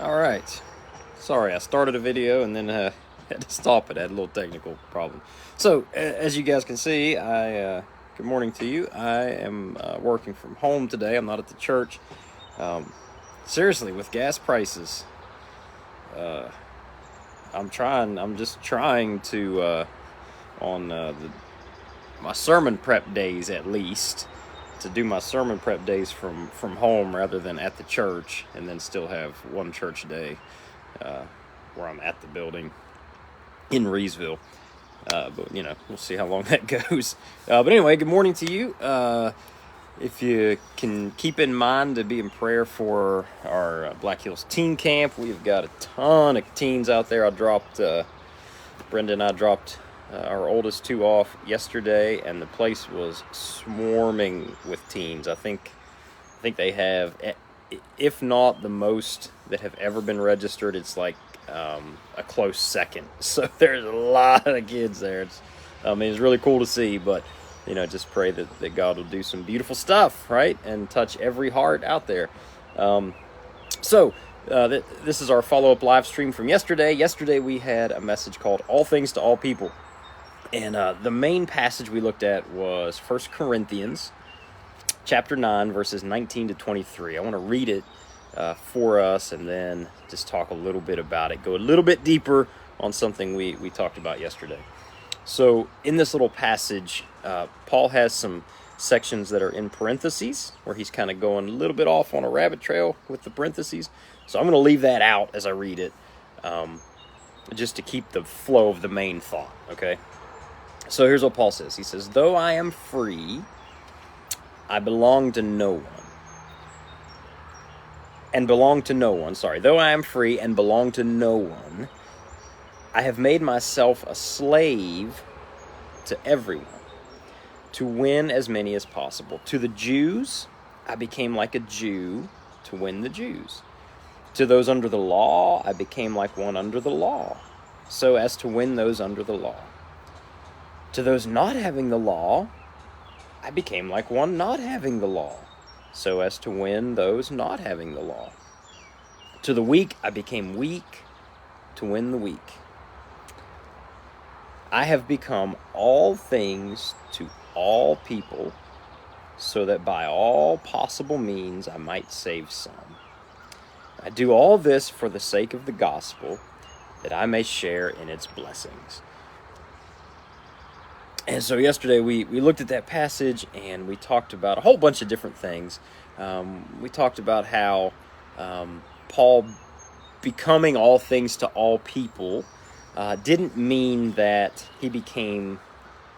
Alright. Sorry, I started a video and then had to stop it. I had a little technical problem. So, as you guys can see, good morning to you. I am working from home today. I'm not at the church. Um, Seriously, with gas prices, uh, I'm just trying to, on my sermon prep days at least, to do my sermon prep days from home rather than at the church, and then still have one church day uh, where I'm at the building in Reesville. But we'll see how long that goes. But anyway, good morning to you. If you can keep in mind to be in prayer for our Black Hills Teen Camp, we've got a ton of teens out there. Brenda and I dropped our oldest two off yesterday, and the place was swarming with teens. I think they have, if not the most that have ever been registered, it's like a close second. So there's a lot of kids there. It's really cool to see, but just pray that God will do some beautiful stuff, right, and touch every heart out there. This is our follow-up live stream from yesterday. Yesterday we had a message called All Things to All People. And the main passage we looked at was 1 Corinthians chapter 9, verses 19 to 23. I want to read it for us and then just talk a little bit about it, go a little bit deeper on something we talked about yesterday. So in this little passage, Paul has some sections that are in parentheses, where he's kind of going a little bit off on a rabbit trail with the parentheses. So I'm going to leave that out as I read it, just to keep the flow of the main thought, okay? So here's what Paul says. He says, though I am free, I belong to no one. Though I am free and belong to no one, I have made myself a slave to everyone, to win as many as possible. To the Jews, I became like a Jew to win the Jews. To those under the law, I became like one under the law, so as to win those under the law. To those not having the law, I became like one not having the law, so as to win those not having the law. To the weak, I became weak to win the weak. I have become all things to all people, so that by all possible means I might save some. I do all this for the sake of the gospel, that I may share in its blessings. And so yesterday we looked at that passage and we talked about a whole bunch of different things. We talked about how Paul becoming all things to all people didn't mean that he became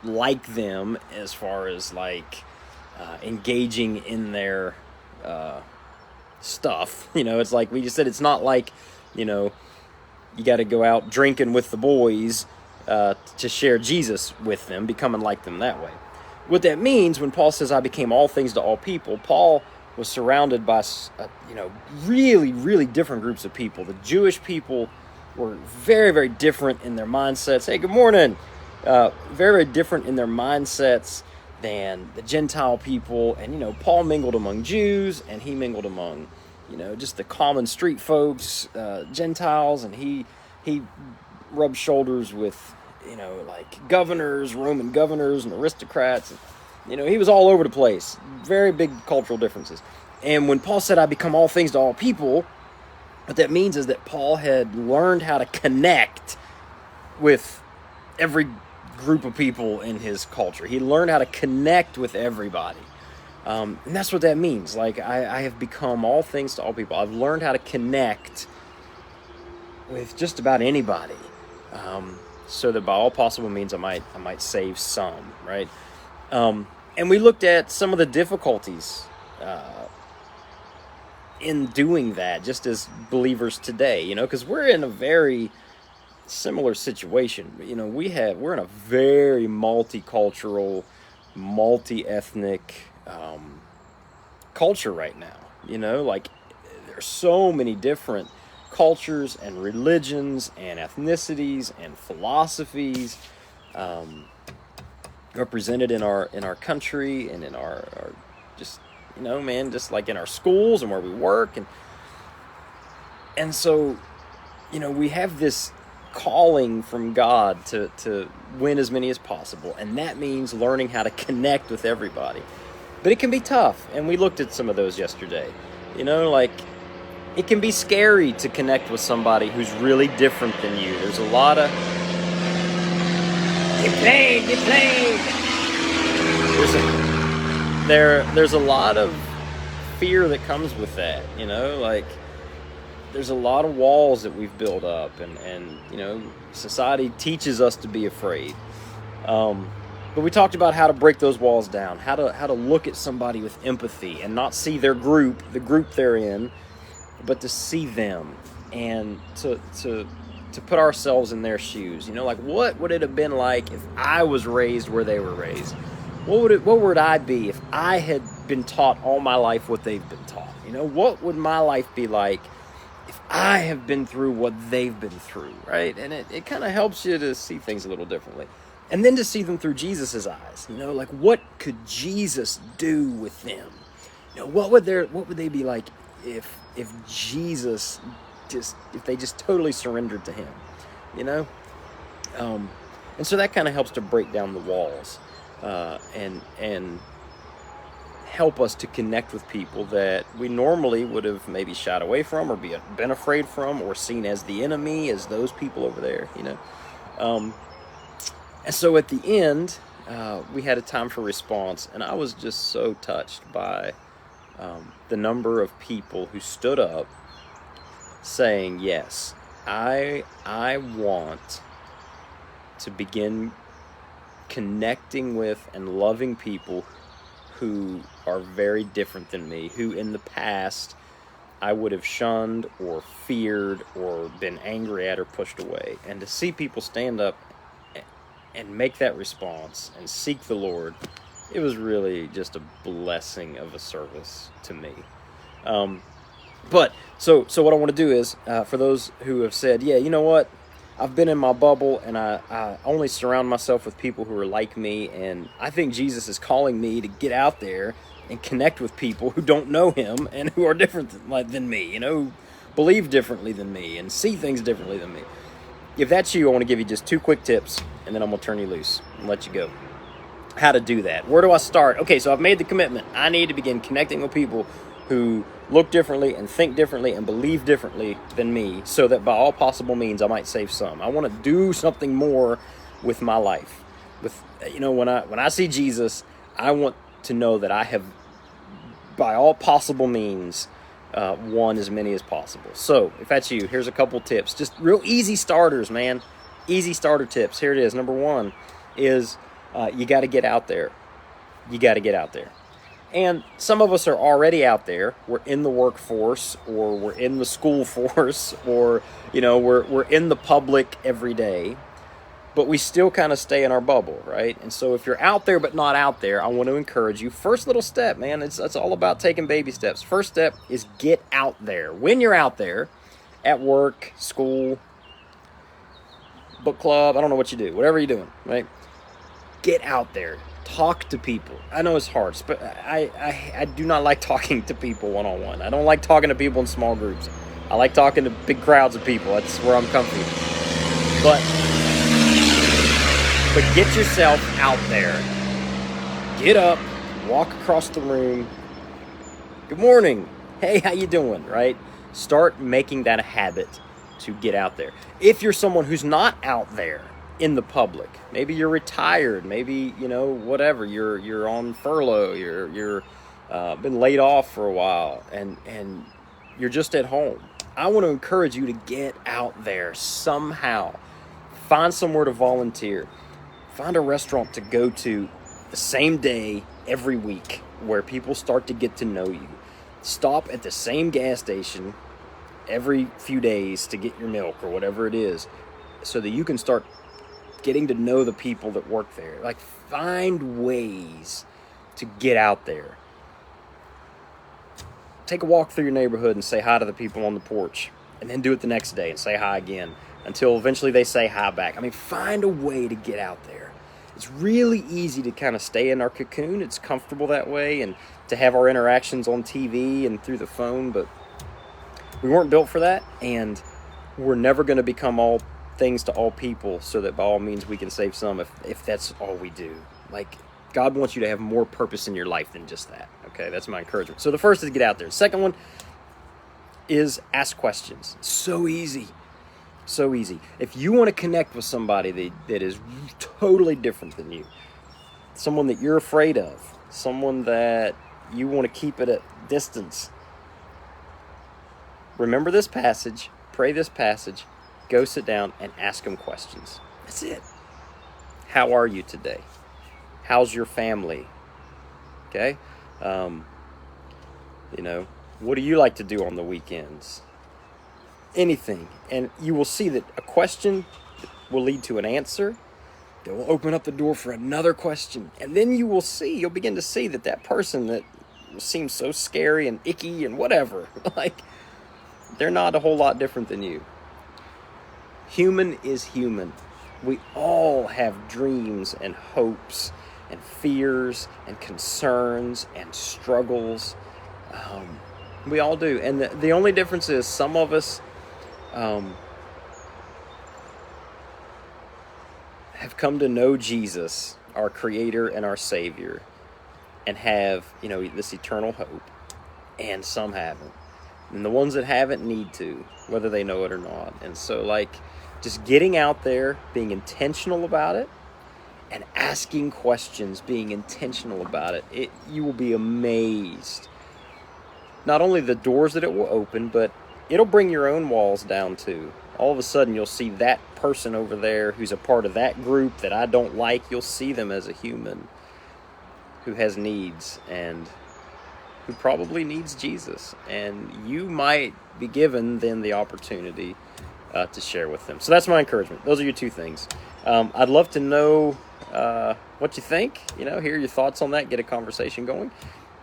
like them as far as engaging in their stuff. It's like we just said, it's not like, you got to go out drinking with the boys to share Jesus with them, becoming like them that way. What that means when Paul says, I became all things to all people, Paul was surrounded by, really, really different groups of people. The Jewish people were very, very different in their mindsets. Hey, good morning. Very, very different in their mindsets than the Gentile people. And, Paul mingled among Jews, and he mingled among, just the common street folks, Gentiles, and he rubbed shoulders with, governors, Roman governors and aristocrats. He was all over the place. Very big cultural differences. And when Paul said, I become all things to all people, what that means is that Paul had learned how to connect with every group of people in his culture. He learned how to connect with everybody. And that's what that means. I have become all things to all people. I've learned how to connect with just about anybody. So that by all possible means I might save some, right? And we looked at some of the difficulties in doing that, just as believers today, because we're in a very similar situation. We're in a very multicultural, multi-ethnic culture right now. There's so many different cultures and religions and ethnicities and philosophies represented in our country and in our just just like in our schools and where we work. And And so, we have this calling from God to win as many as possible, and that means learning how to connect with everybody. But it can be tough, and we looked at some of those yesterday. Like, it can be scary to connect with somebody who's really different than you. There's a lot of get played. There's a lot of fear that comes with that. Like, there's a lot of walls that we've built up, and society teaches us to be afraid. But we talked about how to break those walls down, how to look at somebody with empathy and not see their group, the group they're in, but to see them and to put ourselves in their shoes. Like, what would it have been like if I was raised where they were raised? What would I be if I had been taught all my life what they've been taught? What would my life be like if I have been through what they've been through, right? And it kind of helps you to see things a little differently. And then to see them through Jesus's eyes, like, what could Jesus do with them? What would they be like if Jesus if they just totally surrendered to him, and so that kind of helps to break down the walls, and help us to connect with people that we normally would have maybe shied away from, or been afraid from, or seen as the enemy, as those people over there, And so at the end, we had a time for response, and I was just so touched by the number of people who stood up saying, yes, I want to begin connecting with and loving people who are very different than me, who in the past I would have shunned or feared or been angry at or pushed away. And to see people stand up and make that response and seek the Lord, it was really just a blessing of a service to me. But so what I want to do is, for those who have said, yeah, you know what, I've been in my bubble and I only surround myself with people who are like me, and I think Jesus is calling me to get out there and connect with people who don't know him and who are different than me, who believe differently than me and see things differently than me. If that's you, I want to give you just 2 quick tips, and then I'm going to turn you loose and let you go. How to do that. Where do I start? Okay, so I've made the commitment. I need to begin connecting with people who look differently and think differently and believe differently than me, so that by all possible means I might save some. I want to do something more with my life. When I see Jesus, I want to know that I have, by all possible means, won as many as possible. So if that's you, here's a couple tips. Just real easy starters, man. Easy starter tips. Here it is. Number 1 is you got to get out there. You got to get out there. And some of us are already out there. We're in the workforce, or we're in the school force, or we're in the public every day, but we still kind of stay in our bubble, right? And so if you're out there but not out there, I want to encourage you. First little step, man. It's all about taking baby steps. First step is get out there. When you're out there, at work, school, book club, I don't know what you do, whatever you're doing, right? Get out there. Talk to people. I know it's hard, but I do not like talking to people one-on-one. I don't like talking to people in small groups. I like talking to big crowds of people. That's where I'm comfy. But get yourself out there. Get up, walk across the room. Good morning. Hey, how you doing? Right? Start making that a habit to get out there. If you're someone who's not out there in the public, maybe you're retired, maybe whatever, you're on furlough, you're been laid off for a while, and you're just at home, I want to encourage you to get out there somehow. Find somewhere to volunteer. Find a restaurant to go to the same day every week where people start to get to know you. Stop at the same gas station every few days to get your milk or whatever it is, so that you can start getting to know the people that work there. Like, find ways to get out there. Take a walk through your neighborhood and say hi to the people on the porch, and then do it the next day and say hi again until eventually they say hi back. I mean, find a way to get out there. It's really easy to kind of stay in our cocoon. It's comfortable that way, and to have our interactions on TV and through the phone, but We weren't built for that, and we're never going to become all things to all people so that by all means we can save some if that's all we do. Like, God wants you to have more purpose in your life than just that. Okay, that's my encouragement. So the first is get out there. The second one is ask questions. So easy. So easy. If you want to connect with somebody that is totally different than you, someone that you're afraid of, someone that you want to keep at a distance, remember this passage, pray this passage, go sit down and ask them questions. That's it. How are you today? How's your family? Okay? What do you like to do on the weekends? Anything. And you will see that a question will lead to an answer. It will open up the door for another question. And then you'll begin to see that person that seems so scary and icky and whatever, like, they're not a whole lot different than you. Human is human. We all have dreams and hopes and fears and concerns and struggles. We all do. And the only difference is some of us have come to know Jesus, our Creator and our Savior, and have, this eternal hope, and some haven't. And the ones that haven't need to, whether they know it or not. And so, just getting out there, being intentional about it, and asking questions, being intentional about it, you will be amazed. Not only the doors that it will open, but it'll bring your own walls down too. All of a sudden, you'll see that person over there who's a part of that group that I don't like. You'll see them as a human who has needs and who probably needs Jesus. And you might be given then the opportunity to share with them. So that's my encouragement. Those are your two things. I'd love to know what you think, hear your thoughts on that, get a conversation going.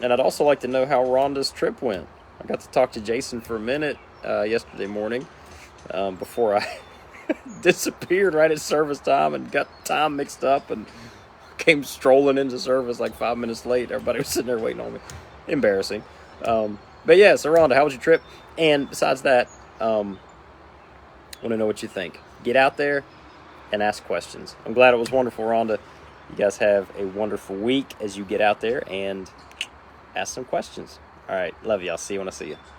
And I'd also like to know how Rhonda's trip went. I got to talk to Jason for a minute yesterday morning before I disappeared right at service time and got time mixed up and came strolling into service like 5 minutes late. Everybody was sitting there waiting on me. Embarrassing. But yeah, so Rhonda, how was your trip? And besides that, I want to know what you think. Get out there and ask questions. I'm glad it was wonderful, Rhonda. You guys have a wonderful week as you get out there and ask some questions. All right, love you. I'll see you when I see you.